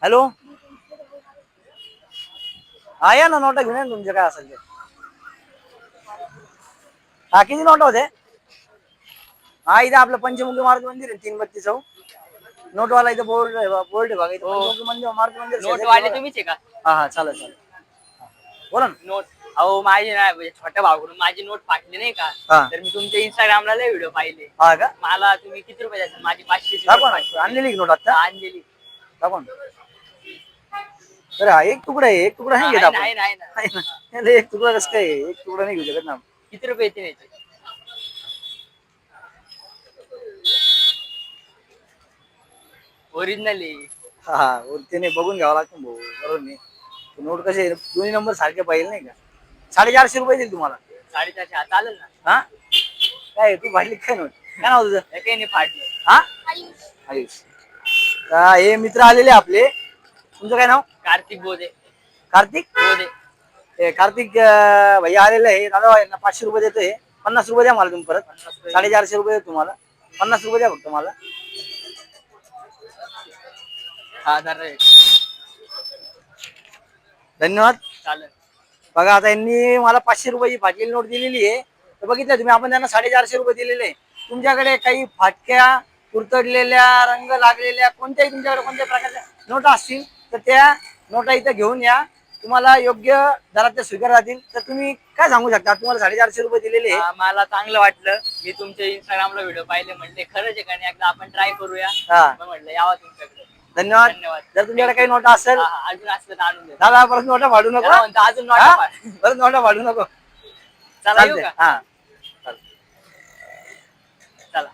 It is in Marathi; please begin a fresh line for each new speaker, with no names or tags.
हॅलो. हा या ना नोटा घेऊन या तुमच्या काय असेल ते. हा किती नोटा होते. हा इथे आपलं पंचमुखी मारुती मंदिर आहे 332 चौक. नोटवाला इथं बोर्ड बोर्ड बघा इथं पंचमुखी मंदिर मारुती मंदिर
नोटवाले तुम्हीच आहे का?
हा हा चालेल चालेल. बोला ना.
नोट अहो माझी नाही छोट्या भावाकडून माझी नोट फाटली नाही का, तर मी तुमच्या इंस्टाग्रामला लय व्हिडिओ पाहिले.
हा का
मला तुम्ही किती रुपये द्याल? माझी 500ची नोट फाटली.
आणलेली नोट आता
आणलेली.
दाखवा. अरे हा एक तुकडा आहे, एक तुकडा नाही घेत आपण. नाही एक तुकडा कसं काय, एक तुकडा नाही घेऊ शकत ना.
किती रुपये येते याचे? ओरिजिनल आहे.
हा हा त्याने बघून घ्यावं लागतं भाऊ बरोबर नाही. नोट कसे दोन्ही नंबर सारखे पाहिजे नाही का. 450 रुपये देईल तुम्हाला.
450 चालेल ना.
हा काय तू फाटली काय नोट. काय नाव तुझं?
काही नाही फाटलं.
हा आयुष. हे मित्र आलेले आपले. तुमचं काय नाव?
कार्तिक बोधे.
कार्तिक बोधे. कार्तिक भैया आलेलं आहे. दादा 500 रुपये देतोय. 50 रुपये द्या मला तुम्ही परत. 450 रुपये देतो तुम्हाला. 50 रुपये द्या फक्त मला.
हा
धन्यवाद.
चालेल.
बघा आता यांनी मला 500 रुपयाची फाटलेली नोट दिलेली आहे. तर बघितलं तुम्ही आपण त्यांना 450 रुपये दिलेले. तुमच्याकडे काही फाटक्या कुरतडलेल्या रंग लागलेल्या कोणत्याही तुमच्याकडे कोणत्या प्रकारच्या नोटा असतील तर त्या नोटा इथं घेऊन या. तुम्हाला योग्य दरात त्या स्वीकार राहतील. तर तुम्ही काय सांगू शकता. तुम्हाला 450 रुपये दिलेले.
मला चांगलं वाटलं. मी तुमच्या इंस्टाग्रामला व्हिडिओ पाहिले म्हटले खरंच आहे का नाही एकदा आपण ट्राय करूया. म्हटलं यावा तुमच्याकडे.
धन्यवाद. जर तुमच्याकडे काही नोटा असेल
अजून असलं तर आणून द्या.
दादा परत नोटा फाडू नको.
अजून नोटा
परत नोटा फाडू नको.
चला येऊ का?
हा
चला.